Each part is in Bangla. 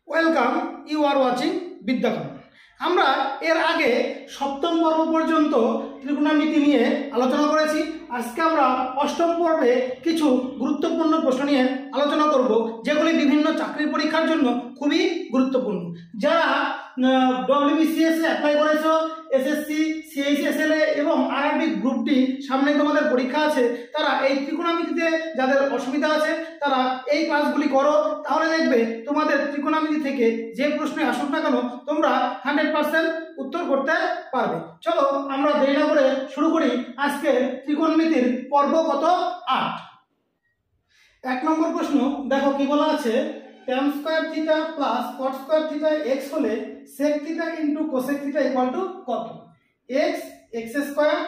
Welcome, you are watching Vidyakaran. আমরা এর আগে সপ্তম পর্ব পর্যন্ত ত্রিকোণমিতি নিয়ে আলোচনা করেছি। আজকে আমরা অষ্টম পর্বে কিছু গুরুত্বপূর্ণ প্রশ্ন নিয়ে আলোচনা করব, যেগুলি বিভিন্ন চাকরির পরীক্ষার জন্য খুবই গুরুত্বপূর্ণ। যারা ডব্লিউবিসিএস এ অ্যাপ্লাই করেছো, এসএসসি, সিএইচএসএল এবং আরআরবি গ্রুপ ডি সামনে তোমাদের পরীক্ষা আছে, তারা এই ত্রিকোণমিতিতে যাদের অসুবিধা আছে তারা এই ক্লাসগুলি করো। তাহলে দেখবে তোমাদের ত্রিকোণমিতি থেকে যে প্রশ্নে আসুক না কেন তোমরা 100% উত্তর করতে পারবে। চলো আমরা দেরি না করে শুরু করি আজকে ত্রিকোণমিতির পর্ব কত 8। 1 নম্বর প্রশ্ন দেখো কি বলা আছে, tan square theta plus cot square theta x হলে sec theta into cosec theta equal to কত? x x square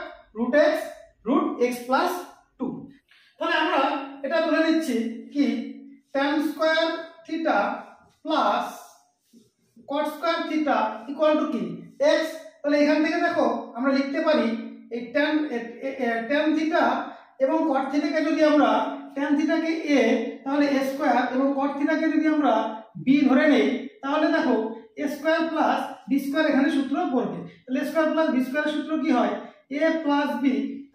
root x plus 2। তাহলে আমরা এটা ধরে নিচ্ছি কি tan square theta plus cot square theta equal to কি x। তাহলে এখান থেকে দেখো আমরা লিখতে পারি এই tan থিটা এবং cot থিটাকে যদি আমরা tan থিটাকে a তাহলে a স্কয়ার এবং cot থিটাকে যদি আমরা b ধরে নেই, তাহলে দেখো a square plus b square এখানে সূত্র পড়বে। তাহলে a স্কয়ার প্লাস b স্কয়ারের সূত্র কি হয়? a প্লাস b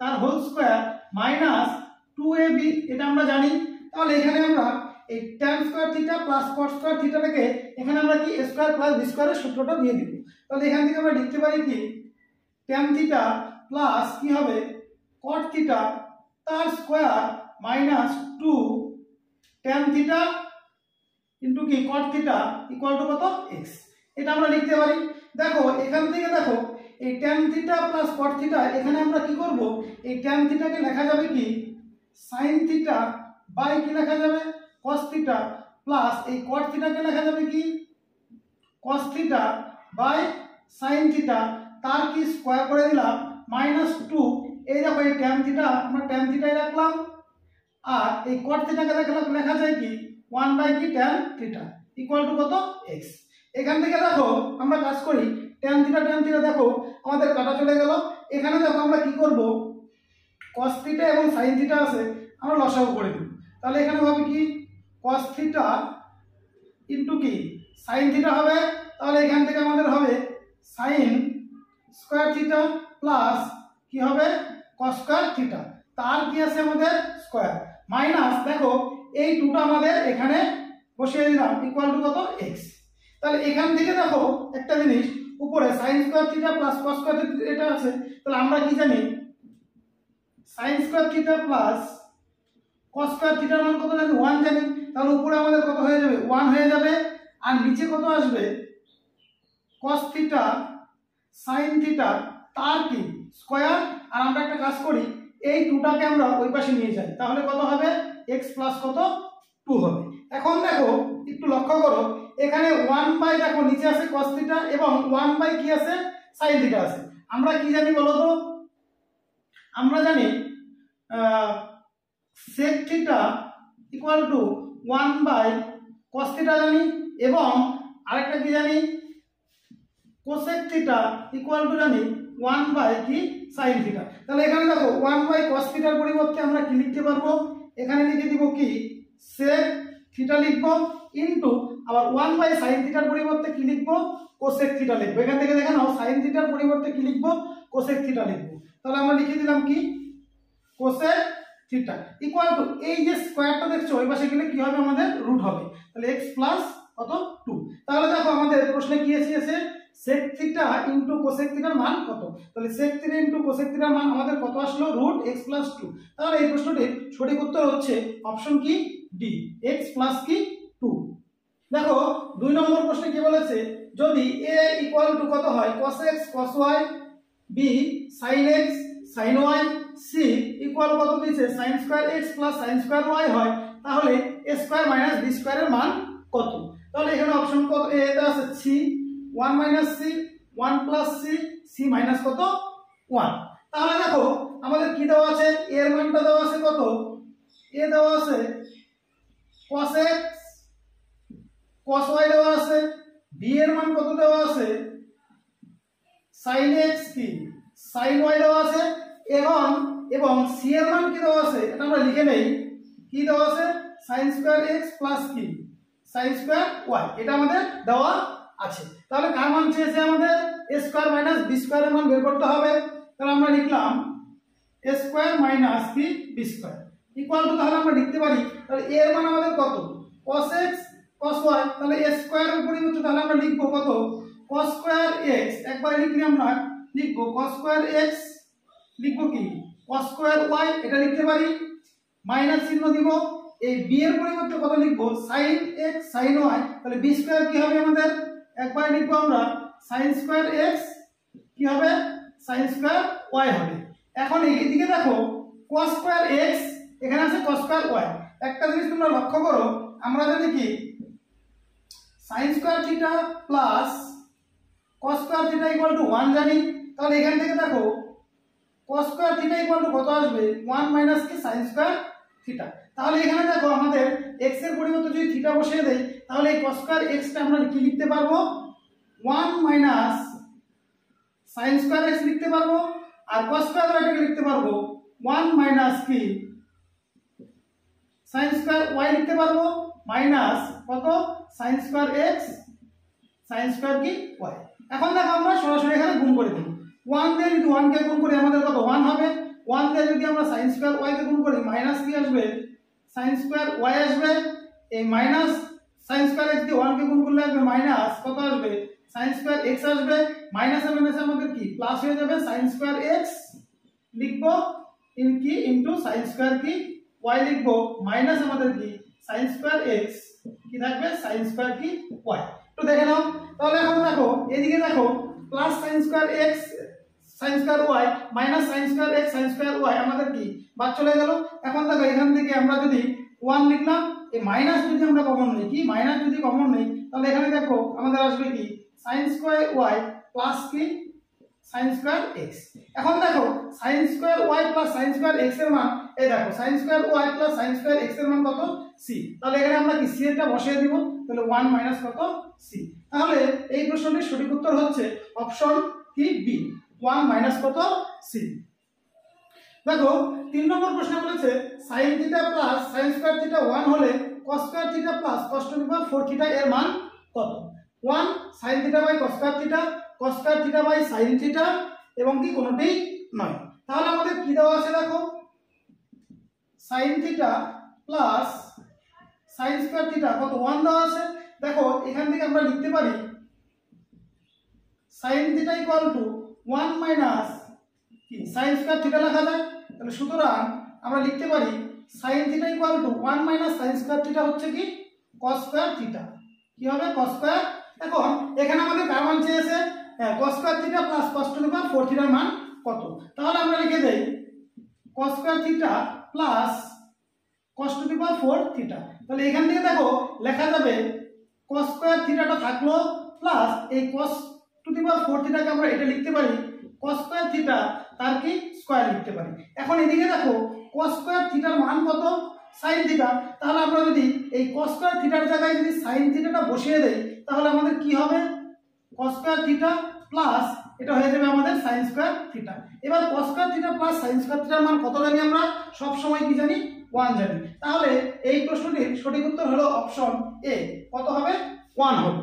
তার হোল স্কয়ার মাইনাস 2ab, এটা আমরা জানি। তাহলে এখানে আমরা এই tan square theta plus cot square থিটাটাকে এখানে আমরা কি a স্কয়ার প্লাস b স্কয়ারের সূত্রটা দিয়ে দিব। তাহলে এখান থেকে আমরা লিখতে পারি কি tan থিটা প্লাস কি হবে cot থিটা তার square minus 2 tan theta into কি cot থিটা ইকুয়াল টু কত x, এটা আমরা লিখতে পারি। দেখো এখান থেকে দেখো এই tan theta plus cot theta এখানে আমরা কি করব, এই tan থিটাকে লেখা যাবে কি sin থিটা বাই কি লেখা যাবে cos থিটা প্লাস এই cot থিটাকে লেখা যাবে কি cos theta by sin theta তার কি স্কয়ার করে দিলাম মাইনাস 2। এই দেখো এই tan থিটা আমরা tan থিটাই রাখলাম আর এই cot থিটাকে লেখা যায় কি 1 বাই কি tan থিটা ইকুয়াল টু কত x। এখান থেকে দেখো আমরা কাজ করি tan থিটা দেখো আমাদের কাটা চলে গেল। এখানে দেখো আমরা কি করব cos থিটা এবং sin থিটা আছে আমরা লসাগু করে দেব। তাহলে এখানে হবে কি cos থিটা ইনটু কি sin থিটা হবে। তাহলে এখান থেকে আমাদের হবে sin স্কয়ার থিটা প্লাস কি হবে cos স্কয়ার থিটা তার কি আছে আমাদের স্কয়ার মাইনাস দেখো এই টুটা আমাদের এখানে বসিয়ে দিলাম ইকুয়াল টু কত x। তাহলে এখান থেকে দেখো একটা জিনিস উপরে sin square theta plus cos square theta এটা আছে। তাহলে আমরা কি জানি sin square theta plus cos square থিটার মান কত জানি 1 জানি। তাহলে উপরে আমাদের কত হয়ে যাবে 1 হয়ে যাবে আর নিচে কত আসবে cos থিটা sin থিটা তার কি স্কয়ার। আর আমরা একটা কাজ করি এই টুটাকে আমরা ওই পাশে নিয়ে যাই, তাহলে কত হবে x প্লাস কত 2 হবে। এখন দেখো একটু লক্ষ্য করো এখানে 1 বাই দেখো নিচে আছে cos থিটা এবং 1 বাই কি আছে sin থিটা আছে। আমরা কি জানি বলো তো, আমরা জানি sec theta equal to 1 by cos theta জানি এবং আরেকটা কি জানি cosec থিটা ইকুয়াল টু জানি 1 বাই কি sin থিটা। তাহলে এখানে দেখো 1 বাই cos থিটার পরিবর্তে আমরা কি লিখতে পারবো, এখানে লিখে দিব কি sec থিটা লিখবো ইনটু আবার 1 বাই sin থিটার পরিবর্তে কি লিখবো cosec থিটা লিখবো। এখান থেকে দেখে নাও sin থিটার পরিবর্তে কি লিখবো cosec থিটা লিখবো। তাহলে আমরা লিখে দিলাম কি cosec থিটা ইকুয়াল টু এই যে স্কয়ারটা দেখছো ওই পাশে গেলে কি হবে আমাদের রুট হবে। তাহলে x প্লাস কত 2। তাহলে দেখো আমাদের প্রশ্নে কি এসেছে sec থিটা ইনটু cosec থিটার মান কত। তাহলে sec থিটা ইনটু cosec থিটার মান আমাদের কত আসলো রুট x প্লাস 2। তাহলে এই প্রশ্নটির সঠিক উত্তর হচ্ছে অপশন কি ডি x প্লাস কি 2। দেখো 2 নম্বর প্রশ্নে কি বলেছে, যদি a ইকুয়াল টু কত হয় cos x cos y, b sin x sin y, c equal কত দিয়েছে sin square x plus sin square y হয়, তাহলে a স্কয়ার মাইনাস b স্কয়ারের মান কত। তাহলে এখানে অপশন কত এটা আছে c 1 minus c 1 plus c c minus কত 1। তাহলে দেখো আমাদের কি দেওয়া আছে এর মানটা দেওয়া আছে কত a দেওয়া আছে cos x cos y দেওয়া আছে, b এর মান কত দেওয়া আছে sin x কি sin y দেওয়া আছে এবং c এর মান কি দেওয়া আছে এটা আমরা লিখে নেই কি দেওয়া আছে sin স্কয়ার x প্লাস কি সাইন স্কোয়ার ওয়াই, এটা আমাদের দেওয়া আছে। তাহলে কার মান চেয়েছে আমাদের? এ স্কোয়ার মাইনাস বি স্কোয়ারের মান বের করতে হবে। তাহলে আমরা লিখলাম এ স্কোয়ার মাইনাস কি বি স্কোয়ার ইকুয়াল টু, তাহলে আমরা লিখতে পারি তাহলে এ এর মান আমাদের কত? cos x cos y, তাহলে এ স্কোয়ারের পরিবর্তে তাহলে আমরা লিখবো কত? cos স্কোয়ার x, একবার লিখলে আমরা লিখবো cos স্কোয়ার x, লিখবো কি cos স্কোয়ার y, এটা লিখতে পারি, মাইনাস চিহ্ন দিব। এই বি এর পরিবর্তে কত লিখবো? sin x sin y, তাহলে বি স্কোয়ার কি হবে আমাদের? একবার লিখবো আমরা sin স্কোয়ার x কি হবে? sin স্কোয়ার y হবে। এখন এইদিকে দেখো cos স্কোয়ার x, এখানে আছে cos স্কোয়ার y। একটা জিনিস তোমরা লক্ষ্য করো, আমরা যদি কি sin square theta plus cos square theta equal to 1 জানি, তাহলে এখান থেকে দেখো cos square theta equal to কত আসবে? 1 মাইনাস কি sin স্কোয়ার থিটা। তাহলে এখানে দেখো আমাদের x এর পরিবর্তে যদি থিটা বসিয়ে দেই, তাহলে এই cos স্কোয়ার x টা আমরা কি লিখতে পারবো? 1 মাইনাস sin স্কোয়ার x লিখতে পারবো, আর cos স্কোয়ার y টাকে লিখতে পারবো 1 মাইনাস কি sin স্কোয়ার y লিখতে পারবো, মাইনাস কত? sin square x sin square কি y। এখন দেখো আমরা সরাসরি এখানে গুণ করে দিই। 1 দিয়ে যদি 1 কে গুণ করি আমাদের কত? 1 হবে। 1 দিয়ে যদি আমরা sin স্কোয়ার y কে গুণ করি, মাইনাস কি আসবে? sin স্কোয়ার y আসবে। এই মাইনাস sin স্কোয়ার x দিয়ে 1 কে গুণ করলে আসবে মাইনাস কত আসবে? sin স্কোয়ার x আসবে। মাইনাসে মাইনাসে আমাদের কি প্লাস হয়ে যাবে, sin স্কোয়ার x লিখবো ইন কি ইনটু sin স্কোয়ার কি y লিখবো, মাইনাস আমাদের কি sin স্কোয়ার x কি থাকবে? sin স্কোয়ার কি y। তো দেখে নাও, তাহলে এখন দেখো এদিকে দেখো plus sin square x sin square y minus sin square x sin square y আমাদের কি বাদ চলে গেল। এখন দেখো এখান থেকে আমরা যদি 1 লিখলাম, এই মাইনাস যদি আমরা কমন নেই, কি মাইনাস যদি কমন নেই, তাহলে এখানে দেখো আমাদের আসবে কি sin স্কোয়ার y প্লাস কি sin স্কোয়ার x। এখন দেখো sin square y plus sin square x এর মান, এই দেখো sin square y plus sin square x এর মান কত? c। তাহলে এখানে আমরা কি c এরটা বসিয়ে দিব, তাহলে 1 মাইনাস কত? c। তাহলে এই প্রশ্নটির সঠিক উত্তর হচ্ছে অপশন কি বি, 1 মাইনাস কত? c। দেখো 3 নম্বর প্রশ্নে বলেছে sin theta plus sin square theta 1 হলে cos square theta plus cos to the power 4 theta এর মান কত? 1 sin theta by cos square theta, cos square theta by sin theta এবং কি কোনোটাই নয়। তাহলে আমাদের কি দেওয়া আছে দেখো, sin theta plus sin square theta কত 1 দেওয়া আছে। দেখো এখান থেকে আমরা লিখতে পারি sin theta equal to 1 minus কি sin স্কয়ার থিটা লেখা যায়। তাহলে সুতরাং আমরা লিখতে পারি sin theta equal to 1 minus sin square theta হচ্ছে কি cos স্কয়ার থিটা, কি হবে cos স্কয়ার। এখন এখানে আমাদের কার মান চেয়েছে, cos square theta plus cos to the power 4 থিটার মান কত। তাহলে আমরা লিখে দেই cos square theta plus cos to the power 4 theta. তাহলে এখান থেকে দেখো লেখা যাবে cos স্কয়ার থিটাটা থাকলো প্লাস এই cos টু দি পাওয়ার 4 থিটাকে আমরা এটা লিখতে পারি cos স্কয়ার থিটা তার কি স্কয়ার লিখতে পারি। এখন এদিকে দেখো cos স্কয়ার থিটার মান কত, sin থিটা। তাহলে আমরা যদি এই cos স্কয়ার থিটার জায়গায় যদি sin থিটাটা বসিয়ে দেই, তাহলে আমাদের কি হবে cos স্কয়ার থিটা প্লাস এটা হয়ে যাবে আমাদের sin স্কয়ার থিটা। এবার cos square theta plus sin square থিটার মান কত জানি আমরা, সব সময় কি জানি 1 জানি। তাহলে এই প্রশ্নটির সঠিক উত্তর হলো অপশন এ, কত হবে 1 হবে।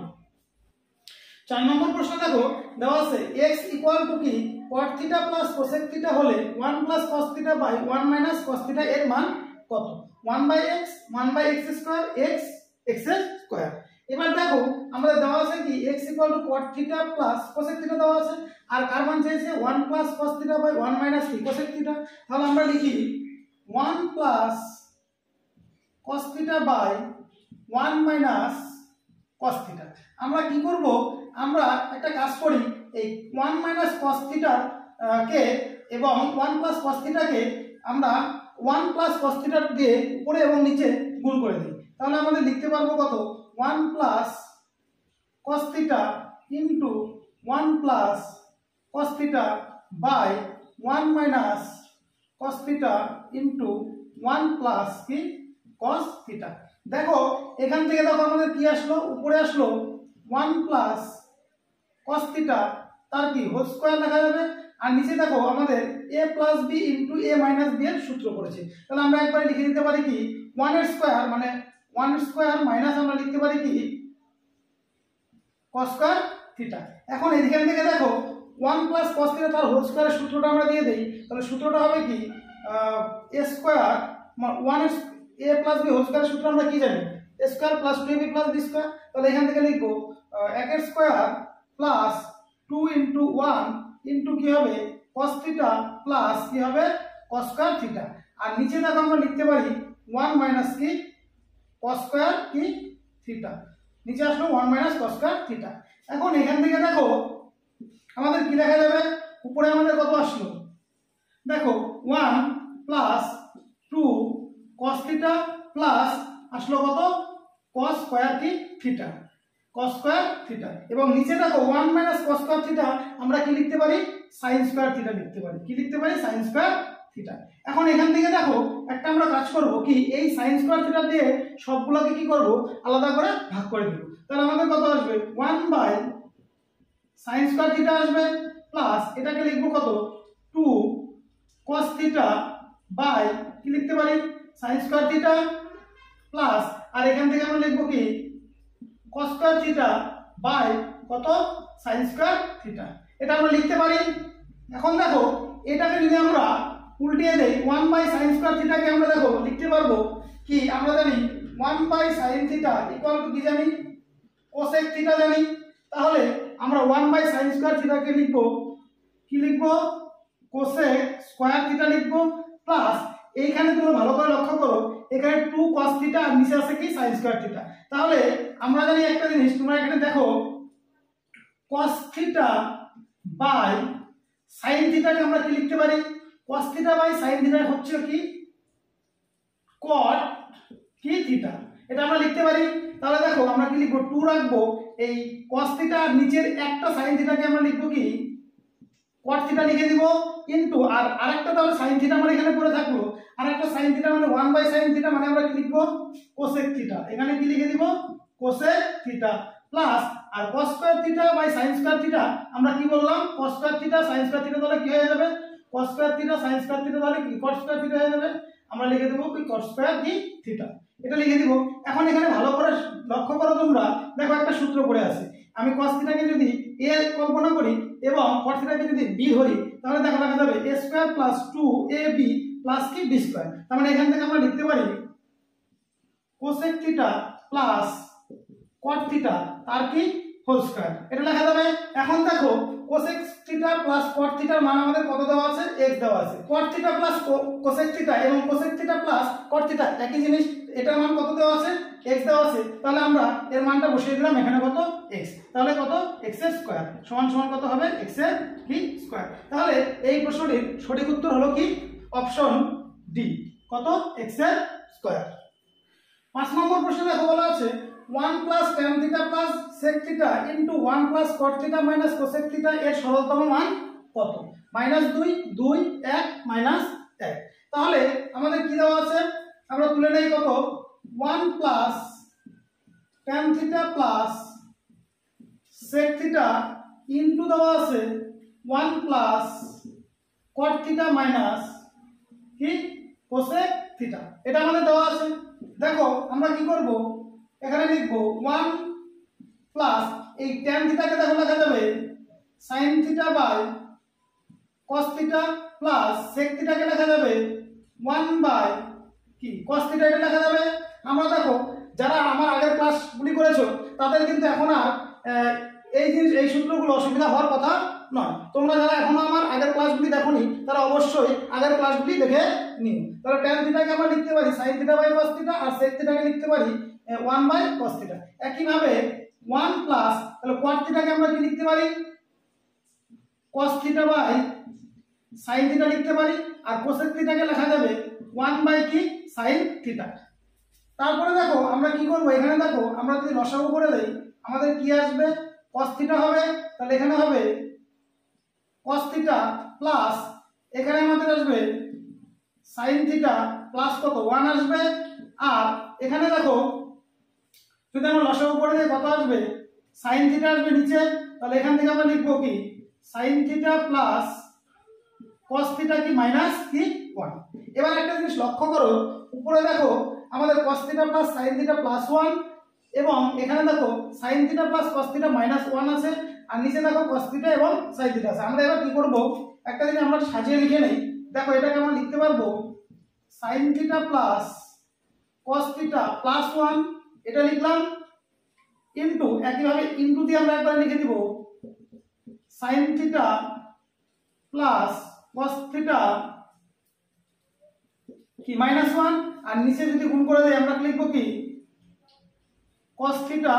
4 নম্বর প্রশ্ন দেখো দেওয়া আছে x ইকুয়াল টু কি cot theta plus cosec theta হলে 1 plus cos theta by 1 minus cos theta এর মান কত। 1 by x 1 by x square x x square. এবার দেখো আমাদের দেওয়া আছে কি x equal to cot theta plus cosec theta দেওয়া আছে, আর কার মান চাইছে 1 plus cos theta by 1 minus cosec theta. তাহলে আমরা লিখি 1 plus cos theta by 1 minus cos theta. আমরা কি করব, আমরা একটা কাজ করি, এই 1 মাইনাস cos থিটা কে এবং 1 প্লাস cos থিটাকে আমরা 1 প্লাস cos থিটা দিয়ে উপরে এবং নিচে গুণ করে দিই। তাহলে আমাদের লিখতে পারবো কত 1 plus cos theta into 1 plus cos theta by 1 minus cos theta into 1 plus কি cos থিটা। দেখো এখান থেকে দেখো আমাদের কি আসলো, উপরে আসলো 1 প্লাস cos থিটা তার কি হোল স্কয়ার লেখা যাবে, আর নিচে দেখো আমাদের a plus b into a minus b এর সূত্র পড়েছে। তাহলে আমরা একবারে লিখে দিতে পারি কি 1 এর স্কয়ার মানে 1 স্কয়ার মাইনাস আমরা লিখতে পারি কি cos স্কয়ার থিটা। এখন এখান থেকে দেখো 1 প্লাস cos থিটা তার হোল স্কয়ারের সূত্রটা আমরা দিয়ে দেই, তাহলে সূত্রটা হবে কি a square 1 a plus b whole স্কয়ারের সূত্র আমরা কি জানি a square plus 2ab plus b square. তাহলে এখান থেকে লিখব 1 এর স্কয়ার প্লাস 2 ইনটু 1 ইনটু কি হবে cos থিটা প্লাস কি হবে cos স্কয়ার থিটা। আর নিচে দেখো আমরা লিখতে পারি 1 মাইনাস কি cos স্কয়ার কি থিটা, নিচে আসলো 1 মাইনাস cos স্কয়ার থিটা। এখন এখান থেকে দেখো আমাদের কি লেখা যাবে, উপরে আমাদের কত আসলো দেখো 1 প্লাস 2 cos থিটা প্লাস আসলো কত cos স্কয়ার কি থিটা, cos স্কয়ার থিটা। এবং নিচে দেখো 1 মাইনাস cos স্কয়ার থিটা আমরা কি লিখতে পারি sin স্কয়ার থিটা লিখতে পারি, কি লিখতে পারি sin স্কয়ার থিটা। এখন এখান থেকে দেখো একটা আমরা কাজ করব কি এই sin স্কয়ার থিটা দিয়ে সবগুলোকে কি করব আলাদা করে ভাগ করে দেব। তাহলে আমাদের কত আসবে 1 বাই sin স্কয়ার থিটা আসবে প্লাস এটাকে লিখব কত 2 cos থিটা বাই কি লিখতে পারি sin স্কয়ার থিটা প্লাস আর এখান থেকে আমরা লিখব কি cos স্কয়ার থিটা বাই কত sin স্কয়ার থিটা, এটা আমরা লিখতে পারি। এখন দেখো এটাকে যদি আমরা উল্টিয়ে দেই 1 বাই sin স্কয়ার থিটাকে আমরা দেখো লিখতে পারবো কি আমরা জানি 1 by sin theta equal to কি জানি cosec থিটা জানি। তাহলে আমরা 1 বাই sin স্কয়ার থিটাকে লিখব কি লিখব cosec স্কয়ার থিটা লিখব প্লাস এইখানে তোমরা ভালো করে লক্ষ্য করো এখানে 2 cos থিটা আর নিচে আছে কি sin স্কয়ার থিটা। তাহলে আমরা জানি একটা জিনিস, তোমরা এখানে দেখো cos থিটা বাই sin থিটাকে আমরা কি লিখতে পারি cos theta by sin theta হচ্ছে কি cot কি থিটা, এটা আমরা লিখতে পারি। তাহলে দেখো আমরা কি লিখব 2 রাখবো এই cos থিটা আর নিচের একটা sin থিটাকে আমরা লিখব কি cot থিটা লিখে দিব ইনটু আর আরেকটা তাহলে sin থিটা মানে এখানে পড়ে থাকলো, আরেকটা sin থিটা মানে 1 বাই sin থিটা মানে আমরা কি লিখব cosec থিটা, এখানে কি লিখে দিব cosec থিটা প্লাস আর cos square theta by sin square theta আমরা কি বললাম cos square theta sin square theta তাহলে কি হয়ে যাবে cos square theta sin square theta তাহলে কি cot স্কয়ার থিটা হয়ে যাবে, আমরা লিখে দেব কি cot স্কয়ার কি থিটা, এটা লিখে দিব। এখন এখানে ভালো করে লক্ষ্য করো তোমরা দেখো একটা সূত্র পড়ে আছে, আমি cos থিটাকে যদি a কল্পনা করি এবং cot থিটাকে যদি b ধরি তাহলে দেখো লেখা যাবে a square plus 2ab plus কি b স্কয়ার। তার মানে এখান থেকে আমরা লিখতে পারি cosec theta plus cot theta তার কি হোল স্কয়ার, এটা লেখা যাবে। এখন দেখো cosec থিটা প্লাস cot থিটার মান আমাদের কত দেওয়া আছে x দেওয়া আছে, cot theta plus cosec theta এবং cosec theta plus cot theta একই জিনিস, এটার মান কত দেওয়া আছে x দেওয়া আছে। তাহলে আমরা এর মানটা বসিয়ে দিলাম এখানে কত x, তাহলে কত x এর স্কয়ার সমান সমান কত হবে x এর কি স্কয়ার। তাহলে এই প্রশ্নটির সঠিক উত্তর হলো কি অপশন ডি কত x এর স্কয়ার। 5 নম্বর প্রশ্নে দেখো বলা আছে 1 plus tan theta plus sec theta into 1 plus cot theta minus cosec theta এর সরলতম মান কত, -2 2 1 মাইনাস 1। তাহলে আমাদের কি দেওয়া আছে আমরা তুলে নেই কত 1 plus tan theta plus sec theta into দেওয়া আছে 1 প্লাস cot থিটা মাইনাস কি cosec থিটা, এটা আমাদের দেওয়া আছে। দেখো আমরা কি করব এখানে লিখব 1 প্লাস এই tan থিটাকে দেখো লেখা যাবে sin theta by cos theta plus sec থিটাকে লেখা যাবে 1 বাই কি cos থিটা, এটা লেখা যাবে। আমরা দেখো যারা আমার আগের ক্লাসগুলি করেছো তাদের কিন্তু এখন আর এই জিনিস এই সূত্রগুলো অসুবিধা হওয়ার কথা নয়। তোমরা যারা এখনো আমার আগের ক্লাসগুলি দেখোনি তারা অবশ্যই আগের ক্লাসগুলি দেখে নিও। তাহলে tan থিটাকে আমরা লিখতে পারি sin theta by cos theta আর sec থিটাকে লিখতে পারি 1 বাই cos থিটা। একইভাবে 1 প্লাস তাহলে cot থিটাকে আমরা কি লিখতে পারি cos theta by sin theta লিখতে পারি আর cosec থিটাকে লেখা যাবে 1 বাই কি sin থিটা। তারপরে দেখো আমরা কি করব এখানে দেখো আমরা যদি লসাগু করে দেই আমাদের কি আসবে cos থিটা হবে, তাহলে এখানে হবে cos থিটা প্লাস এখানে আমাদের আসবে sin থিটা প্লাস কত 1 আসবে। আর এখানে দেখো যদি আমরা লসাগু করে দেই কত আসবে sin থিটা আসবে নিচে, তাহলে এখান থেকে আমরা লিখব কি sin theta plus cos theta কি মাইনাস কি 1। এবার একটা জিনিস লক্ষ্য করো উপরে দেখো আমাদের cos theta plus sin theta plus 1 এবং এখানে দেখো sin theta plus cos theta minus 1 আছে আর নিচে দেখো cos থিটা এবং sin থিটা আছে। আমরা এবার কি করব, একটা জিনিস আমরা সাজিয়ে লিখে নেই। দেখো এটাকে আমরা লিখতে পারবো sin theta plus cos theta plus 1, এটা লিখলাম, ইনটু একইভাবে ইনটু দিয়ে আমরা একবার লিখে দিব sin theta plus cos theta কি মাইনাস 1 আর নিচে যদি গুণ করে দেই আমরা লিখব কি cos থিটা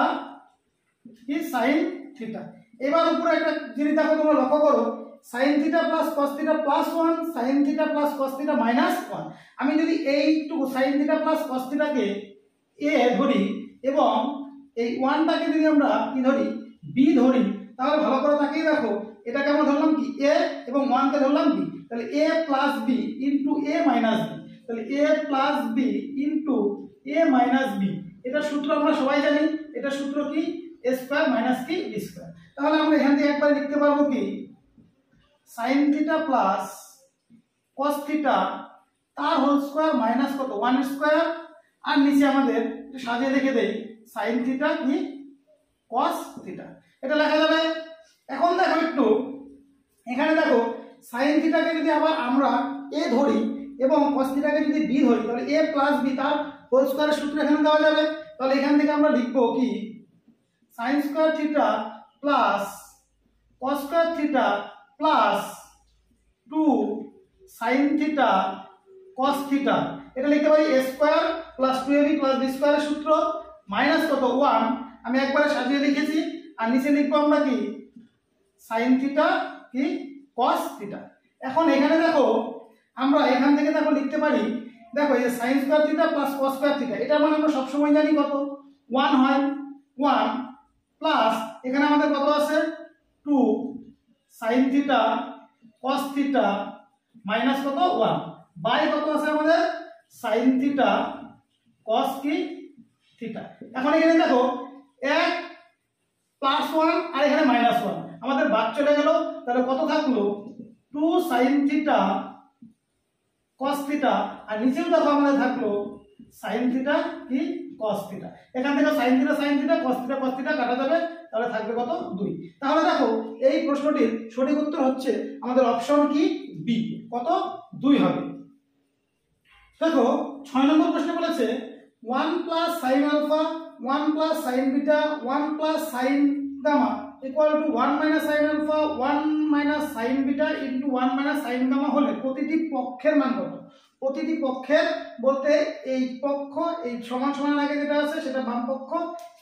কি sin থিটা। এবার উপরে একটা জিনিস দেখো তোমরা লক্ষ্য করো, sin theta plus cos theta plus 1, sin theta plus cos theta minus 1। আমি যদি এইটুকু sin theta plus cos থিটাকে a ধরি এবং এই 1টাকে যদি আমরা কি ধরি b ধরি, তাহলে ভালো করে তাকিয়ে দেখো এটাকে আমরা ধরলাম কি a এবং 1 কে ধরলাম b, তাহলে a plus b into a minus b, তাহলে a plus b into a minus b। এটা সূত্র আমরা সবাই জানি, এটা সূত্র কি a স্কয়ার মাইনাস কি b স্কয়ার। তাহলে আমরা এখান থেকে একবার লিখতে পারবো কি sin theta plus cos theta তার হোল স্কয়ার মাইনাস কত 1 স্কয়ার আর নিচে আমাদের সাজিয়ে লিখে দেই sin থিটা কি cos থিটা, এটা লেখা যাবে। এখন দেখো একটু এখানে দেখো sin থিটাকে যদি আবার আমরা a ধরি এবং cos থিটাকে যদি b ধরি, তাহলে a প্লাস b তার হোল স্কয়ারের সূত্র এখানে দেওয়া যাবে। তাহলে এখান থেকে আমরা লিখব কি sin square theta plus cos square theta plus 2 sin theta cos theta, এটা লিখতে পারি a square plus 2ab plus b স্কয়ারের সূত্র মাইনাস কত 1, আমি একবারে সাজিয়ে লিখেছি আর নিচে লিখবো আমরা কি sin থিটা কি cos থিটা। এখন এখানে দেখো আমরা এখান থেকে দেখো লিখতে পারি, দেখো এই sin square theta plus cos square theta, এটা মানে আমরা সব সময় জানি কত 1 হয়, 1 প্লাস এখানে আমাদের কত আছে 2 sin theta cos theta minus কত 1 বাই কত আছে আমাদের sin থিটা cos কি থিটা। এখন এখানে দেখো 1 প্লাস 1 আর এখানে মাইনাস 1 আমাদের বাদ চলে গেল, তাহলে কত থাকলো 2 sin থিটা cos থিটা আর নিচেও দেখো আমাদের থাকলো sin থিটা কি cos থিটা। এখান থেকে sin থিটা cos থিটা কাটা যাবে, তাহলে থাকবে কত 2। তাহলে দেখো এই প্রশ্নটির সঠিক উত্তর হচ্ছে আমাদের অপশন কি বি, কত 2 হবে। দেখো 6 নম্বর প্রশ্নে বলেছে 1 plus sin alpha 1 plus sin beta 1 plus sin gamma equal to 1 minus sin alpha 1 minus sin beta into 1 minus sin gamma হলে প্রতিটি পক্ষের মান কত। প্রতিটি পক্ষের বলতে এই পক্ষ এই সমান সমানের আগে যেটা আছে সেটা বাম পক্ষ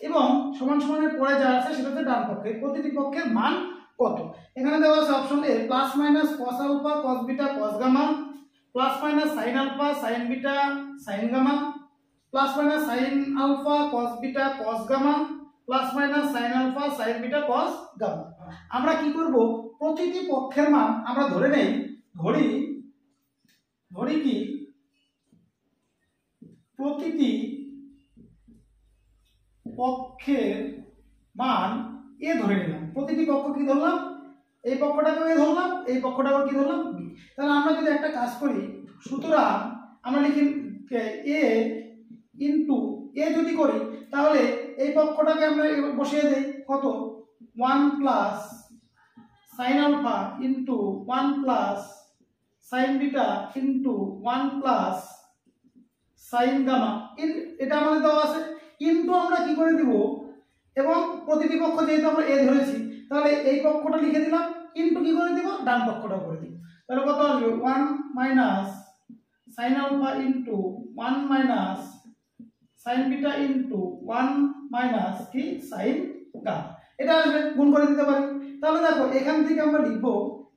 এবং সমান সমানের পরে যা আছে সেটা হচ্ছে ডান পক্ষ, প্রতিটি পক্ষের মান কত। এখানে দেওয়া আছে option A plus minus cos alpha cos beta cos gamma, plus minus sin alpha sin beta sin gamma, plus minus sin alpha cos beta cos gamma, plus minus sin alpha sin beta cos gamma. আমরা কি করব প্রতিটি পক্ষের মান আমরা ধরে নেই, ধরি কি প্রতিটি পক্ষের মান এ ধরে নিলাম। প্রতিটি পক্ষ কি ধরলাম, এই পক্ষটাকে এ ধরলাম, এই পক্ষটাকে কি ধরলাম বি। তাহলে আমরা যদি একটা কাজ করি, সুতরাং আমরা লিখি এ ইনটু এ যদি করি তাহলে এই পক্ষটাকে আমরা বসিয়ে দেই কত 1 plus sin alpha into 1 plus sin beta into 1 plus sin gamma এটা আমাদের দেওয়া আছে, ইনটু আমরা কি করে দিব এবং প্রতিটি পক্ষ যেহেতু আমরা এ ধরেছি তাহলে এই পক্ষটা লিখে দিলাম, ইনটু কি করে দিব ডান পক্ষটাও করে দিব। তাহলে কত আসবে 1 minus sin alpha into 1 minus sin beta into 1 minus কি sin গামা, এটা আসবে, গুণ করে দিতে পারি। তাহলে দেখো এখান থেকে আমরা লিখব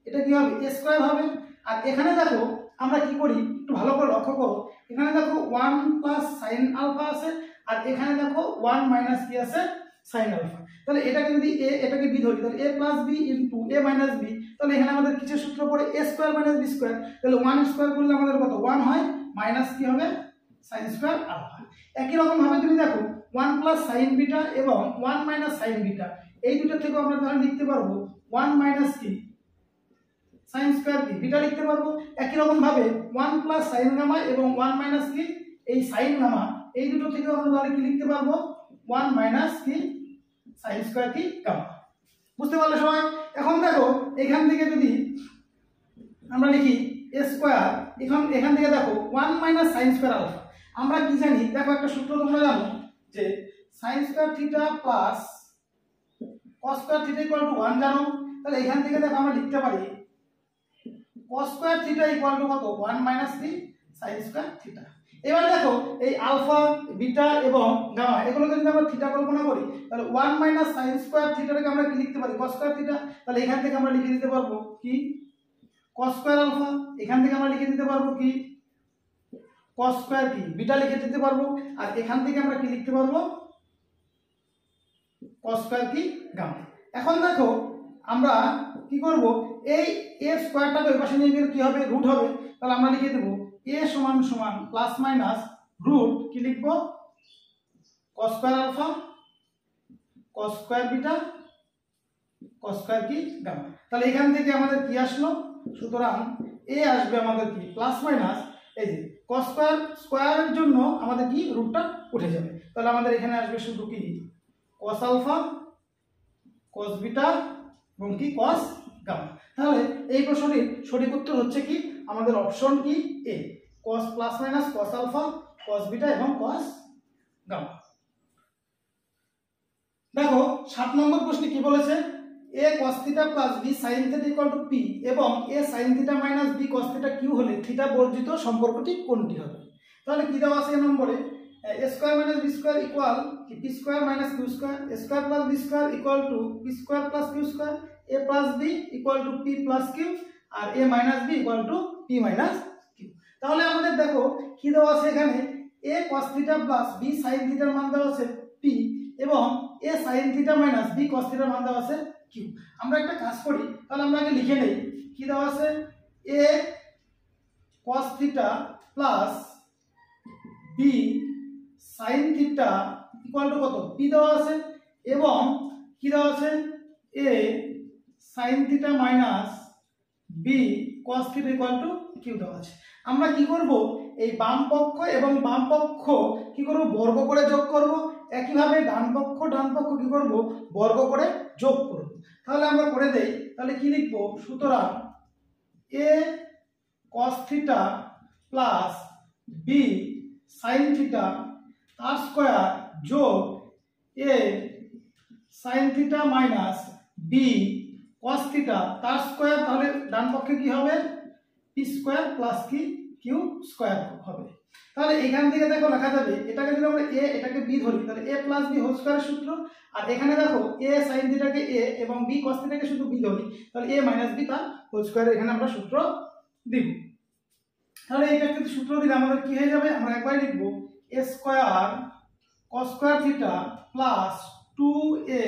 এটা কি হবে a স্কয়ার হবে। আর এখানে দেখো আমরা কি করি একটু ভালো করে লক্ষ্য করো, এখানে দেখো 1 প্লাস sin আলফা আছে আর এখানে দেখো 1 মাইনাস কি আছে sin আলফা। তাহলে এটাকে যদি a এটাকে b ধরি তাহলে a plus b into a minus b, তাহলে এখানে আমাদের কিছু সূত্র পড়ে a square minus b square, তাহলে 1 স্কয়ার করলে আমাদের কত 1 হয় মাইনাস কি হবে sin স্কয়ার আলফা। একই রকম ভাবে তুমি দেখো 1 প্লাস sin বিটা এবং 1 মাইনাস sin বিটা এই দুটো থেকে আমরা তাহলে লিখতে পারবো 1 মাইনাস কি sin স্কয়ার কি বিটা লিখতে পারবো। একই রকম ভাবে 1 প্লাস sin গামা এবং 1 মাইনাস কি এই sin গামা এই দুটো থেকে আমরা তাহলে কি লিখতে পারবো 1 মাইনাস কি সাইন স্কয়ার কি গামা। বুঝতে পারলে সবাই? এখন দেখো এখান থেকে যদি আমরা লিখি a স্কয়ার, এখান থেকে দেখো 1 মাইনাস সাইন স্কয়ার আলফা। আমরা কি জানি দেখো একটা সূত্র তোমরা জানো যে sign square theta plus cos square theta equal to 1 জানো। তাহলে এখান থেকে দেখো আমরা লিখতে পারি cos square theta equal to কত 1 মাইনাস কি সাইন স্কয়ার থিটা। এবার দেখো এই আলফা বিটা এবং গামা এগুলোকে যদি আমরা থিটা কল্পনা করি তাহলে 1 মাইনাস সাইন স্কয়ার থিটাটাকে আমরা কি লিখতে পারি cos স্কয়ার থিটা। তাহলে এখান থেকে আমরা লিখে দিতে পারবো কি cos স্কয়ার আলফা, এখান থেকে আমরা লিখে দিতে পারবো কি cos স্কয়ার কি বিটা লিখে দিতে পারবো, আর এখান থেকে আমরা কি লিখতে পারবো cos স্কয়ার কি গামা। এখন দেখো আমরা কি করব এই a স্কয়ারটাকে ওই পাশে নিয়ে গেলে কি হবে রুট হবে। তাহলে আমরা লিখে দেব a সমান সমান প্লাস মাইনাস রুট কি লিখব cos square alpha cos square beta cos square কি গামা। তাহলে এখান থেকে আমাদের কি আসলো, সুতরাং a আসবে আমাদের কি প্লাস মাইনাস এই যে cos স্কয়ার স্কয়ারের জন্য আমাদের কি রুটটা উঠে যাবে। তাহলে আমাদের এখানে আসবে শুধু কি cos আলফা cos বিটা এবং কি cos গামা। তাহলে এই প্রশ্নটির সঠিক উত্তর হচ্ছে কি আমাদের অপশন কি A cos plus minus cos alpha cos beta এবং cos গামা। দেখো 7 নম্বর প্রশ্নে কি বলেছে a cos theta plus b sin theta equal to p এবং a sin theta minus b cos theta q হলে থিটা বর্জিত সম্পর্কটি কোনটি হবে। তাহলে কি দেওয়া আছে এই নম্বরে a square minus b square equal কি p square minus q square, a square plus b square equal to p square plus q square, a plus b equal to p plus q আর a minus b equal to p minus q। তাহলে আমাদের দেখো কি দেওয়া আছে এখানে a cos theta plus b sin থিটার মান দেওয়া আছে p এবং a sin theta minus b cos থিটার মান দেওয়া আছে q। আমরা একটা কাজ করি, তাহলে আমরা আগে লিখে নেই কি দেওয়া আছে a cos theta plus b sin theta equal to কত p দেওয়া আছে এবং কি দেওয়া আছে a sin theta minus b cos theta equal two q দেওয়া আছে। আমরা কি করব এই বাম পক্ষ এবং বাম পক্ষ কি করব বর্গ করে যোগ করব, একইভাবে ডান পক্ষ কি করব বর্গ করে যোগ করব। তাহলে আমরা করে দেই, তাহলে কি লিখব সুতরাং a cos theta plus b sin theta তার স্কয়ার যোগ a sin theta minus b cos theta তার স্কয়ার। তাহলে ডান পক্ষে কি হবে p স্কয়ার প্লাস কি q স্কয়ার হবে। তাহলে এখান থেকে দেখো লেখা যাবে এটাকে যদি আমরা a এটাকে b ধরি তাহলে a প্লাস b হোল স্কয়ারের সূত্র, আর এখানে দেখো a sin থিটাকে a এবং b cos থিটাকে শুধু b ধরি তাহলে a মাইনাস b তার হোল স্কয়ারের এখানে আমরা সূত্র দিব। তাহলে এটা যদি সূত্র দিলে আমাদের কি হয়ে যাবে আমরা একবার লিখব a square cos square theta plus 2a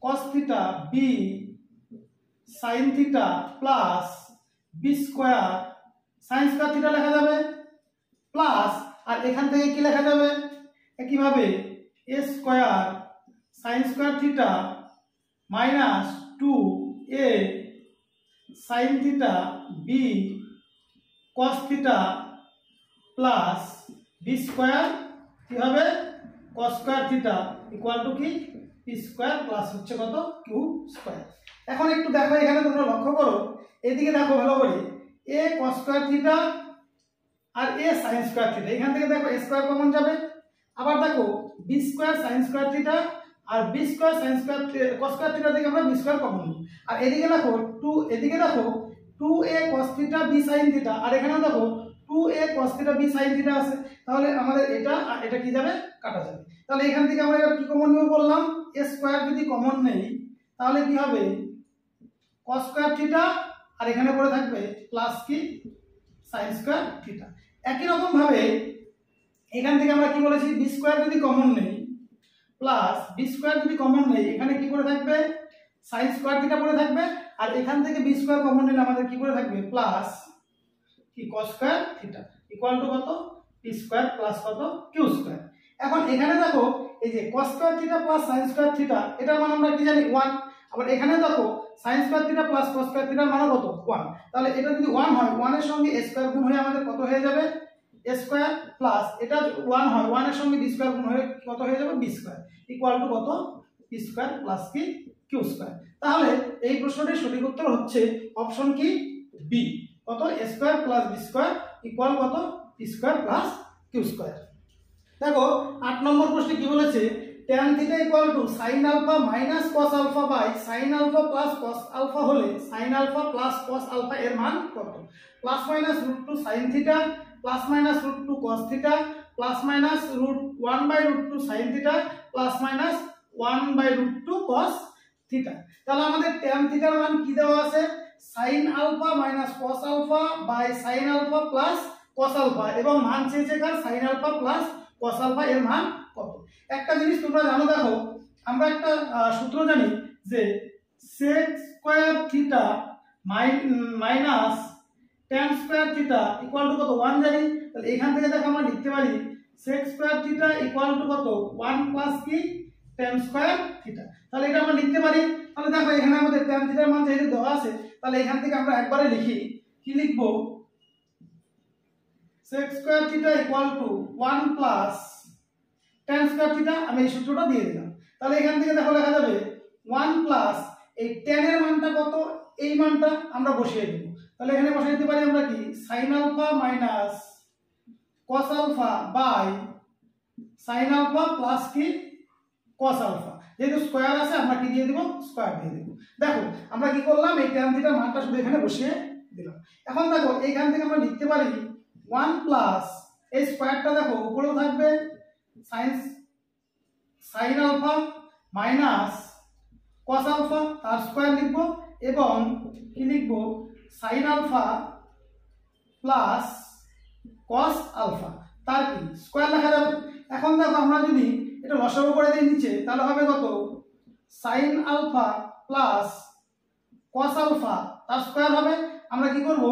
cos theta b sin theta plus b square sin square theta লেখা যাবে প্লাস, আর এখান থেকে কি লেখা যাবে একইভাবে a square sin square theta minus 2a sin theta b cos theta plus b square কি হবে cos square theta equal to কি p স্কয়ার প্লাস হচ্ছে কত q স্কয়ার। এখন একটু দেখো এখানে তোমরা লক্ষ্য করো এদিকে দেখো ভালো করে a cos স্কয়ার থিটা আর a sin স্কয়ার থিটা, এখান থেকে দেখো a স্কয়ার কমন যাবে, আবার দেখো b square sin square theta আর b square sin square cos square theta থেকে আমরা b স্কয়ার কমন নিই, আর এদিকে দেখো এদিকে দেখো 2a cos theta b sin theta আর এখানে দেখো 2a cos theta b sin theta আছে। তাহলে আমাদের এটা আর এটা কি যাবে কাটা যাবে। তাহলে এখান থেকে আমরা এবার কি কমন নিব বললাম a স্কয়ার যদি কমন নেই তাহলে কি হবে cos স্কয়ার থিটা আর এখানে পড়ে থাকবে প্লাস কি sin স্কয়ার থিটা। একই রকম ভাবে এখান থেকে আমরা কি বলেছি b স্কয়ার যদি কমন নেই প্লাস b স্কয়ার যদি কমন নেই এখানে কি পড়ে থাকবে sin স্কয়ার থিটা পড়ে থাকবে, আর এখান থেকে b স্কয়ার কমন নিলে আমাদের কি পড়ে থাকবে প্লাস কি cos square theta equal to কত p স্কয়ার প্লাস কত q স্কয়ার। এখন এখানে দেখো এই যে cos square theta plus sin square theta এটার মান আমরা কি জানি 1, আবার এখানে দেখো sin square theta plus cos square থিটার মান কত 1। তাহলে এটা যদি 1 হয় 1 এর সঙ্গে a স্কয়ার গুণ হয়ে আমাদের কত হয়ে যাবে এ স্কোয়ার প্লাস এটা 1 হয়, 1 এর সঙ্গে বি স্কোয়ার গুণ হয়ে কত হয়ে যাবে বি স্কোয়ার ইকুয়াল টু কত পি স্কোয়ার প্লাস কি কিউ স্কোয়ার। তাহলে এই প্রশ্নটির সঠিক উত্তর হচ্ছে অপশন কি বি, কত A square plus B square equal কত P square plus Q square. দেখো 8 নম্বর প্রশ্নে কি বলেছে, tan theta equal to sin alpha minus cos alpha by sin alpha plus cos alpha হলে sin alpha plus cos alpha এর মান কত? Plus minus √2 sin theta plus minus √2 cos theta plus minus √1/√2 sin theta plus minus 1/√2 cos theta. তাহলে আমাদের tan থিটার মান কি দেওয়া আছে, sin alpha minus cos alpha by sin alpha plus cos alpha এবং মান চেয়েছে কার sin alpha plus cos alpha এর মান কত। একটা জিনিস তোমরা জানো, দেখো আমরা একটা সূত্র জানি যে sec square theta minus tan square theta equal to কত 1 জানি। তাহলে এখান থেকে দেখো আমরা লিখতে পারি sec square theta equal to কত 1 প্লাস কি tan স্কয়ার থিটা। তাহলে এটা আমরা লিখতে পারি। তাহলে দেখো এখানে আমাদের tan থিটার মান যেহেতু দেওয়া আছে, তাহলে এখান থেকে আমরা একবারে লিখি, কি লিখব sec square theta equal to 1 plus tan square theta. আমি এই সূত্রটা দিয়ে দিলাম। তাহলে এখান থেকে দেখো লেখা যাবে 1 প্লাস এই tan এর মানটা কত, এই মানটা আমরা বসিয়ে দেব। তাহলে এখানে বসিয়ে দিতে পারি আমরা কি sin alpha minus cos alpha by sin alpha plus কি cos আলফা। যেহেতু স্কয়ার আছে আমরা কি দিয়ে দেব, স্কয়ার দিয়ে দেব। দেখো আমরা কি করলাম, এই tan থিটার মানটা শুধু এখানে বসিয়ে দিলাম। এখন দেখো এইখান থেকে আমরা লিখতে পারি 1 প্লাস এই স্কয়ারটা দেখো উপরেও থাকবে sin alpha minus cos alpha তার স্কয়ার লিখব এবং কি লিখব sin alpha plus cos alpha তার কি স্কয়ার লেখা যাবে। এখন দেখো আমরা যদি এটা লসাগু করে দিই নিচে, তাহলে হবে কত sin alpha plus cos alpha তার স্কয়ার হবে। আমরা কি করব,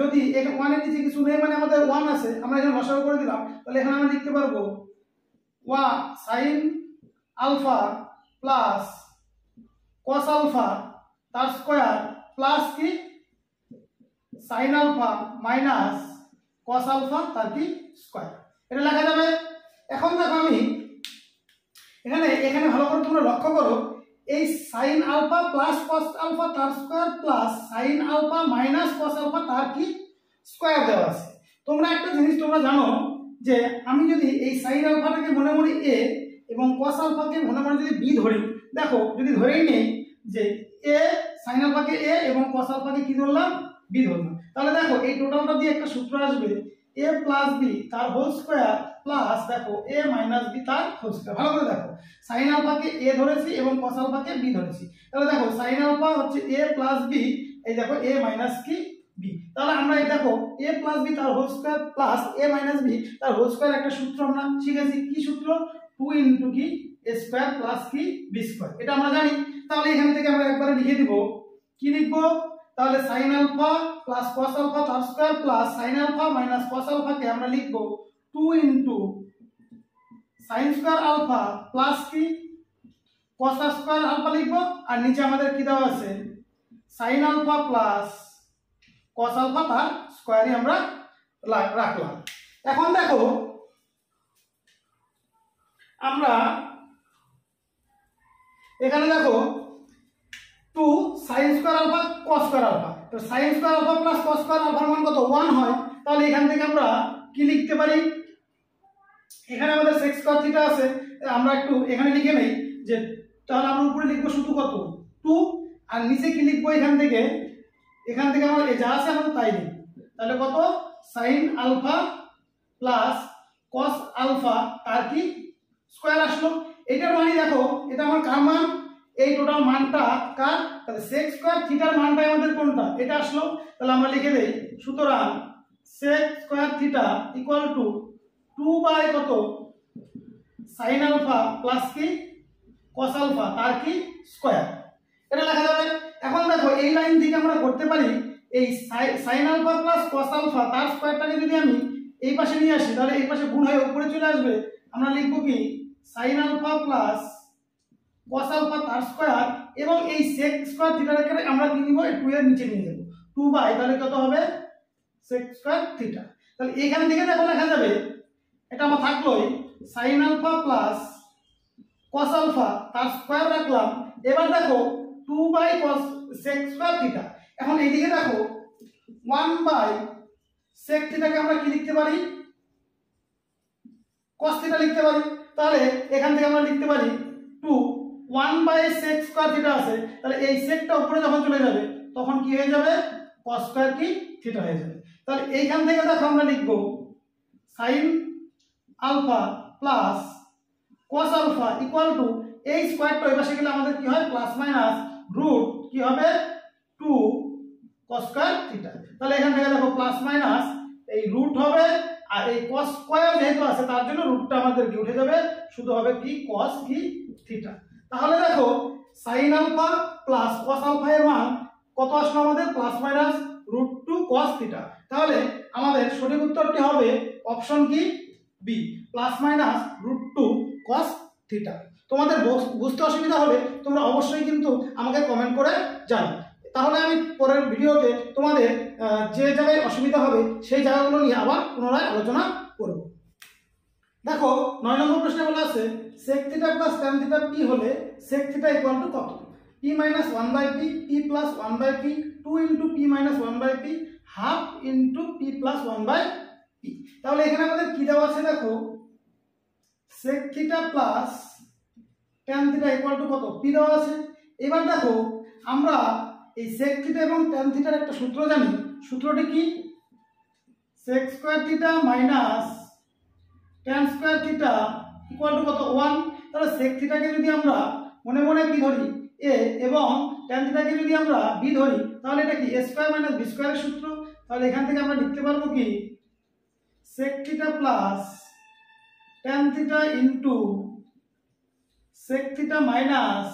যদি এখানে 1 এর নিচে কিছু নেই মানে আমাদের 1 আছে, আমরা এখানে লসাগু করে দিলাম। তাহলে এখানে আমরা লিখতে পারবো sin alpha plus cos alpha তার স্কয়ার প্লাস কি sin alpha minus cos alpha তার কি স্কয়ার, এটা লেখা যাবে। এখন দেখো আমি এখানে ভালো করে তোমরা লক্ষ্য করো, এই sin alpha plus cos alpha তার square plus sin alpha minus cos alpha তার কি স্কয়ার দেওয়া আছে। তোমরা একটা জিনিস তোমরা জানো যে আমি যদি এই sin আলফাটাকে মনে মনে a এবং cos আলফাকে মনে মনে যদি b ধরি, দেখো যদি ধরেই নেই যে a sin আলফাকে a এবং cos আলফাকে কি ধরলাম b ধরলাম, তাহলে দেখো এই টোটালটা দিয়ে একটা সূত্র আসবে a প্লাস b তার হোল স্কয়ার প্লাস দেখো a মাইনাস b তার হোল স্কয়ার। ভালো করে দেখো sin আলফাকে a ধরেছি এবং cos আলফাকে b ধরেছি। তাহলে দেখো sin আলফা হচ্ছে a প্লাস b, এই দেখো a মাইনাস কি b। তাহলে আমরা এই দেখো a প্লাস b তার whole square plus a minus b তার হোল স্কয়ার একটা সূত্র আমরা শিখেছি। কি সূত্র, 2 ইনটু কি a স্কয়ার প্লাস কি b স্কয়ার, এটা আমরা জানি। তাহলে এখান থেকে আমরা একবারে লিখে দিব, কি লিখব, তাহলে sin alpha plus cos alpha তার square plus sin alpha minus cos আলফাকে আমরা লিখব 2 into sin square alpha plus কি cos স্কয়ার আলফা লিখব, আর নিচে আমাদের কি দেওয়া আছে sin alpha plus cos alpha তার স্কয়ারই আমরা রাখলাম। এখন দেখো আমরা এখানে দেখো 2 sin square alpha cos square alpha, তো sin square alpha plus cos square আলফার মান কত 1 হয়। তাহলে এখান থেকে আমরা কি লিখতে পারি, এখানে আমাদের sec স্কয়ার থিটা আছে, আমরা একটু এখানে লিখে নেই যে, তাহলে আমরা উপরে লিখবো শুধু কত 2 আর নিচে কি লিখবো, এখান থেকে আমরা যা আছে আমরা তাই লিখব। তাহলে কত sin alpha plus cos alpha তার কি স্কয়ার আসলো। এটার মানে দেখো এটা আমার কার মান, এই টোটাল মানটা কার, তাহলে sec স্কয়ার থিটার মানটা আমাদের কোনটা, এটা আসলো। তাহলে আমরা লিখে দেই, সুতরাং sec square theta equal to 2 by কত sin আলফা প্লাস কি cos আলফা তার কি স্কয়ার, এটা লেখা যাবে। এখন দেখো এই লাইন থেকে আমরা করতে পারি এই sin alpha plus cos alpha তার স্কয়ারটাকে যদি আমি এই পাশে নিয়ে আসি, তাহলে এই পাশে গুণ হয়ে উপরে চলে আসবে। আমরা লিখব কি sin alpha plus cos alpha তার স্কয়ার এবং এই sec স্কয়ার থিটাটাকে আমরা কি নিব 2 এর নিচে নিয়ে যাব 2 বাই, তাহলে কত হবে sec স্কয়ার থিটা। তাহলে এখান থেকে দেখো লেখা যাবে, এটা আমার থাকলোই sine alpha plus cos alpha তার স্কয়ার রাখলাম। এবার দেখো 2 by cos sec square theta. এখন এইদিকে দেখো 1 বাই সেক থিটাকে আমরা কি লিখতে পারি, কস থিটা লিখতে পারি। তাহলে এখান থেকে আমরা লিখতে পারি 2 1 বাই সেক স্কয়ার থিটা আছে, তাহলে এই সেকটা উপরে যখন চলে যাবে তখন কি হয়ে যাবে, কস স্কয়ার কি থিটা হয়ে যাবে। তাহলে এইখান থেকে দেখো আমরা লিখব sine alpha plus cos alpha equal to এই স্কয়ারটা ওই পাশে গেলে আমাদের কি হয়, প্লাস মাইনাস রুট কি হবে 2 কস স্কয়ার থিটা। তাহলে এখান থেকে দেখো প্লাস মাইনাস এই রুট হবে, আর এই কস স্কয়ার যেহেতু আছে তার জন্য রুটটা আমাদের কি উঠে যাবে, শুধু হবে কি কস কি থিটা। তাহলে দেখো sine alpha plus cos alpha এর মান কত আসলো আমাদের, plus minus root 2 cos theta. তাহলে আমাদের সঠিক উত্তরটি হবে অপশন কি B, plus minus root 2 cos theta. তোমাদের বুঝতে অসুবিধা হলে তোমরা অবশ্যই কিন্তু আমাকে কমেন্ট করে জানাও, তাহলে আমি পরের ভিডিওতে তোমাদের যে জায়গায় অসুবিধা হবে সেই জায়গাগুলো নিয়ে আবার পুনরায় আলোচনা করব। দেখো 9 নম্বর প্রশ্নে বলা আছে sec theta plus tan theta p হলে sec থিটা ইকুয়াল টু কত, p minus 1 by p, p plus 1 by p, 2 into p minus 1 by p, half into p plus 1 by p। তাহলে এখানে আমাদের কি দেওয়া আছে দেখো, sec theta plus tan theta equal to কত, p দেওয়া আছে। এবার দেখো আমরা এই sec থিটা এবং tan থিটার একটা সূত্র জানি, সূত্রটি কি, sec square theta minus tan square theta equal to কত 1। তাহলে sec থিটাকে যদি আমরা মনে মনে কি ধরি a এবং tan থিটাকে যদি আমরা b ধরি, তাহলে এটা কি a স্কয়ার মাইনাস b স্কয়ারের সূত্র। তাহলে এখান থেকে আমরা লিখতে পারবো কি sec theta plus tan theta into sec theta minus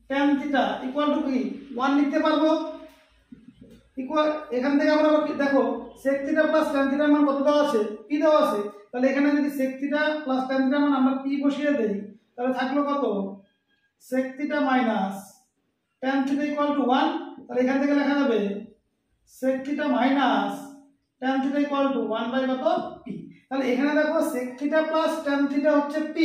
tan theta equal to কি 1 লিখতে পারবো। ইকুয়াল এখান থেকে আমরা দেখো sec থিটা প্লাস tan থিটার মান কত দেওয়া আছে, p দেওয়া আছে। তাহলে এখানে যদি sec থিটা প্লাস tan থিটার মান আমরা p বসিয়ে দেই, তাহলে থাকলো কত sec theta minus tan theta equal to 1। তাহলে এখান থেকে লেখা যাবে sec theta minus tan theta equal to 1 by কত p। তাহলে এখানে দেখো sec theta plus tan theta হচ্ছে p,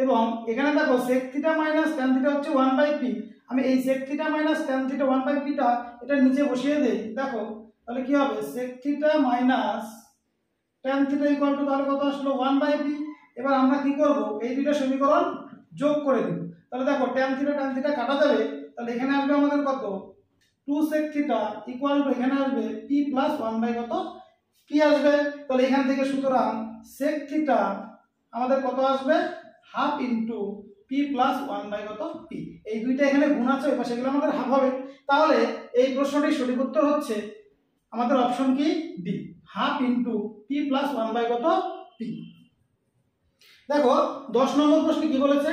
এবং এখানে দেখো sec theta minus tan theta হচ্ছে 1 বাই p। আমি এই sec theta minus tan theta 1 by p টা এটা নিচে বসিয়ে দেই, দেখো তাহলে কি হবে sec theta minus tan theta equal two তাহলে কত আসলো 1 বাই p। এবার আমরা কি করব, এই দুটো সমীকরণ যোগ করে দেব। তাহলে দেখো tan থিটা কাটা যাবে, তাহলে এখানে আসবে আমাদের কত 2 sec থিটা ইকুয়াল টু এখানে আসবে p প্লাস 1 বাই কত p আসবে। তাহলে এখান থেকে সুতরাং sec থিটা আমাদের কত আসবে, half into p plus 1 by কত p। এই দুইটা এখানে গুণ আছে ওই পাশে গেলে আমাদের হাফ হবে। তাহলে এই প্রশ্নটির সঠিক উত্তর হচ্ছে আমাদের অপশন কি D, half into p plus 1 by কত p। দেখো 10 নম্বর প্রশ্নে কি বলেছে,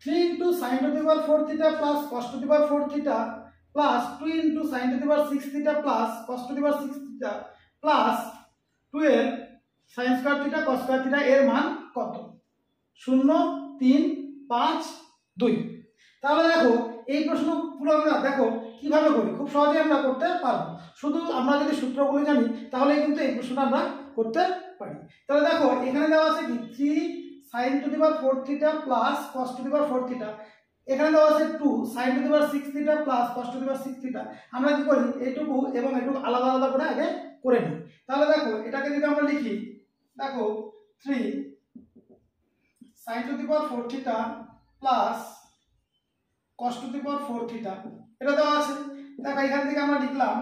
3 into sine to the power 4 theta plus cos to the power 4 theta plus 2 into sine to the power 6 theta plus cos to the power 6 theta plus 12 sine square theta cos square theta এর মান কত, 0 3 5 2। তাহলে দেখো এই প্রশ্নগুলো আমরা দেখো কিভাবে করি, খুব সহজে আমরা করতে পারবো, শুধু আমরা যদি সূত্রগুলো জানি তাহলে কিন্তু এই প্রশ্নটা আমরা করতে পারি। তাহলে দেখো এখানে দেওয়া আছে কি 3 sin two the power 4 theta plus cos to the power 4 theta, এখানে দেওয়া আছে 2 sin two the power 6 theta plus cos to the power 6 theta. আমরা কি করি এইটুকু এবং এইটুকু আলাদা আলাদা করে আগে করে নিই। তাহলে দেখো এটাকে যদি আমরা লিখি, দেখো 3 sin two the power 4 theta plus cos to the power 4 theta এটা দেওয়া আছে। দেখো এখান থেকে আমরা লিখলাম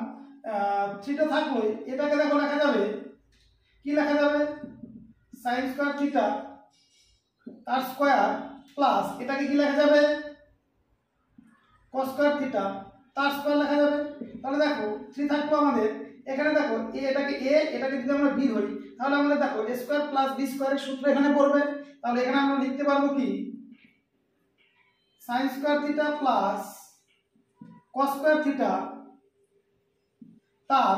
3টা থাকলো, এটাকে দেখো লেখা যাবে কি লেখা যাবে sin স্কয়ার থিটা তার স্কয়ার প্লাস এটাকে কি লেখা যাবে cos স্কয়ার থিটা তার স্কয়ার লেখা যাবে। তাহলে দেখো 3 থাকলো আমাদের, এখানে দেখো এটাকে যদি আমরা b ধরি তাহলে আমাদের দেখো a স্কয়ার প্লাস b স্কয়ারের সূত্র এখানে পড়বে। তাহলে এখানে আমরা লিখতে পারবো কি sin square theta plus cos square theta তার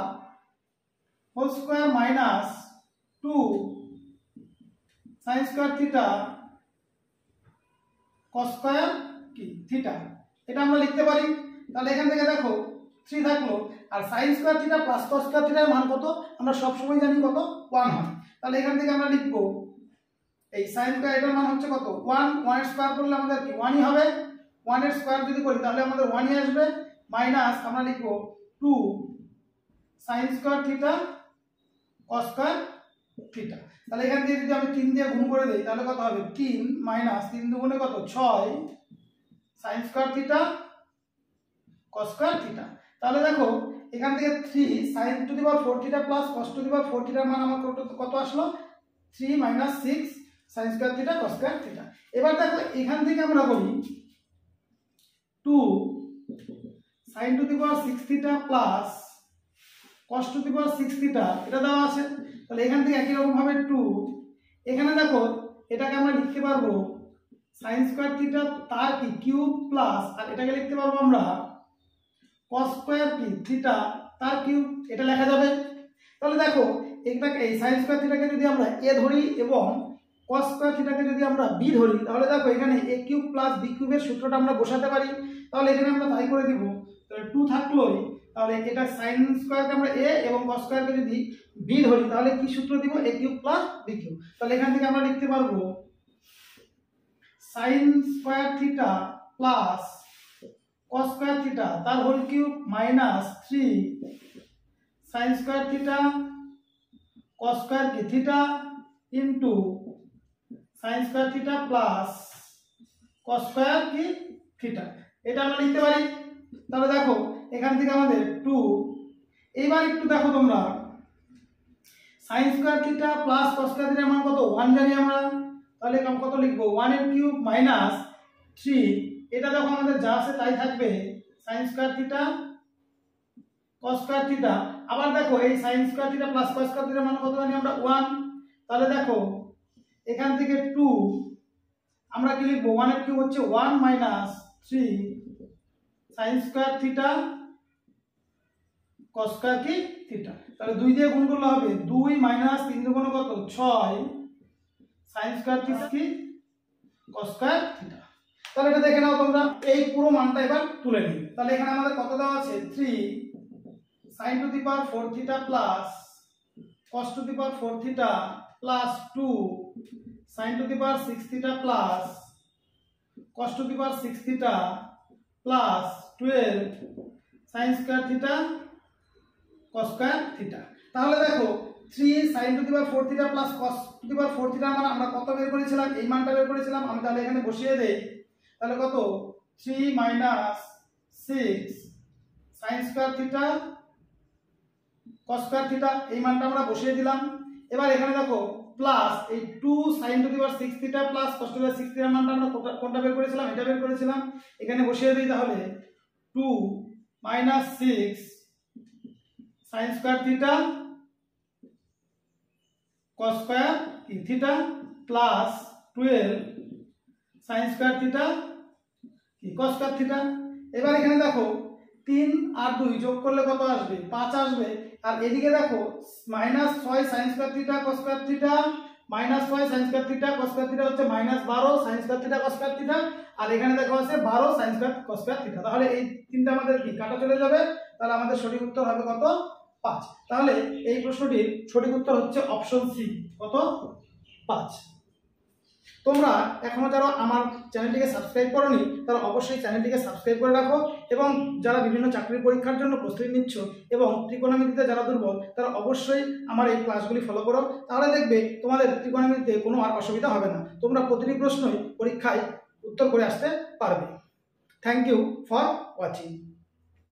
whole square minus 2 sin square theta cos square কি থিটা, এটা আমরা লিখতে পারি। তাহলে এখান থেকে দেখো 3 থাকলো, আর sine square theta plus cos square থিটার মান কত আমরা সবসময় জানি কত 1 হয়। তাহলে এখান থেকে আমরা লিখব এই সাইন স্কোয়ার এটার মান হচ্ছে কত 1, 1 এর স্কোয়ার করলে আমাদের কি 1ই হবে, 1 এর স্কোয়ার যদি করি তাহলে আমাদের 1ই আসবে, মাইনাস আমরা লিখব 2 sign square theta cos square theta. তাহলে এখান থেকে যদি আমি 3 দিয়ে গুণ করে দেই তাহলে কত হবে 3 মাইনাস 3 দুগুণে কত 6 sine square theta cos square theta. তাহলে দেখো এখান থেকে 3 sine to the power 4 theta plus cos to the power 4 থিটার মান আমার কত আসলো 3 minus 6 sine square theta cos square theta. এবার দেখো এখান থেকে আমরা করি 2 sine to the power 6 theta plus cos to the power 6 theta এটা দেওয়া আছে। তাহলে এখান থেকে একই রকম ভাবে 2 এখানে দেখো এটাকে আমরা লিখতে পারবো সাইন স্কোয়ার থিটা তার কি কিউব প্লাস আর এটাকে লিখতে পারবো আমরা কস স্কোয়ার কি থিটা তার কিউব, এটা লেখা যাবে। তাহলে দেখো এটাকে এই সাইন স্কোয়ার থিটাকে যদি আমরা এ ধরি এবং কস স্কোয়ার থিটাকে যদি আমরা বি ধরি তাহলে দেখো এখানে এ কিউব প্লাস বি কিউবের সূত্রটা আমরা বসাতে পারি। তাহলে এখানে আমরা তাই করে দিব, তাহলে 2 থাকলোই, তাহলে এটা সাইন স্কোয়ারকে আমরা এ এবং কস স্কোয়ারকে যদি বি ধরি তাহলে কি সূত্র দিব A cube plus B cube. তাহলে এখান থেকে আমরা লিখতে পারবো sine square theta plus cos square theta তার whole cube minus 3 sine square theta cos square কি theta into sine square theta plus cos square কি থিটা, এটা আমরা লিখতে পারি। তাহলে দেখো এখান থেকে আমাদের 2, এইবার একটু দেখো তোমরা sign square theta plus cos square থিটার মান কত 1 জানি আমরা, তাহলে কত লিখবো 1 এর কিউব মাইনাস 3, এটা দেখো আমাদের যা আছে তাই থাকবে sign square theta cos square theta. আবার দেখো এই sign square theta plus cos square থিটার মান কত জানি আমরা 1, তাহলে দেখো এখান থেকে 2 আমরা কি লিখবো 1 এর কিউব হচ্ছে 1 minus 3 sine square theta cos square কি থিটা। তাহলে 2 দিয়ে গুণ করলে হবে 2 মাইনাস 3 দুগুণে কত 6 সাইন স্কোয়ার থিটা কি কস স্কোয়ার থিটা। তাহলে এটা দেখে নাও তোমরা, এই পুরো মানটা এবার তুলে নিই। তাহলে এখানে আমাদের কত দেওয়া আছে 3 sine to the power 4 theta plus cos to the power 4 theta plus 2 sine to the power 6 theta plus cos to the power 6 theta plus 12 sine square theta cos square theta. তাহলে দেখো 3 sine to the power 4 theta plus cos to the power 4 theta মানে আমরা কত বের করেছিলাম, এই মানটা বের করেছিলাম। আমি তাহলে এখানে বসিয়ে দেই, তাহলে কত 3 minus 6 sine square theta cos square theta, এই মানটা আমরা বসিয়ে দিলাম। এবার এখানে দেখো প্লাস এই 2 sine to the power 6 theta plus cos to the power 6 থিটার মানটা আমরা কোনটা বের করেছিলাম, এটা বের করেছিলাম। এখানে বসিয়ে দিই, তাহলে 2 minus 6 sine square theta cos square theta plus 12 sine square theta cos square theta. এবার এখানে দেখো 3 আর 2 যোগ করলে কত আসবে 5 আসবে। আর এদিকে দেখো minus 6 sine square theta cos square theta minus 6 sine square theta cos square theta হচ্ছে minus 12 sine square theta cos square theta. আর এখানে দেখো আছে 12 sine square cos square theta. তাহলে এই তিনটা আমাদের কি কাটা চলে যাবে, তাহলে আমাদের সঠিক উত্তর হবে কত 5। তাহলে এই প্রশ্নটির সঠিক উত্তর হচ্ছে অপশন সি, কত 5। তোমরা এখনো যারা আমার চ্যানেলটিকে সাবস্ক্রাইব করোনি তারা অবশ্যই চ্যানেলটিকে সাবস্ক্রাইব করে রাখো, এবং যারা বিভিন্ন চাকরির পরীক্ষার জন্য প্রস্তুতি নিচ্ছ এবং ত্রিকোণমিতিতে যারা দুর্বল তারা অবশ্যই আমার এই ক্লাসগুলি ফলো করো, তাহলে দেখবে তোমাদের ত্রিকোণমিতিতে কোনো আর অসুবিধা হবে না, তোমরা প্রতিটি প্রশ্নই পরীক্ষায় উত্তর করে আসতে পারবে। Thank you for watching.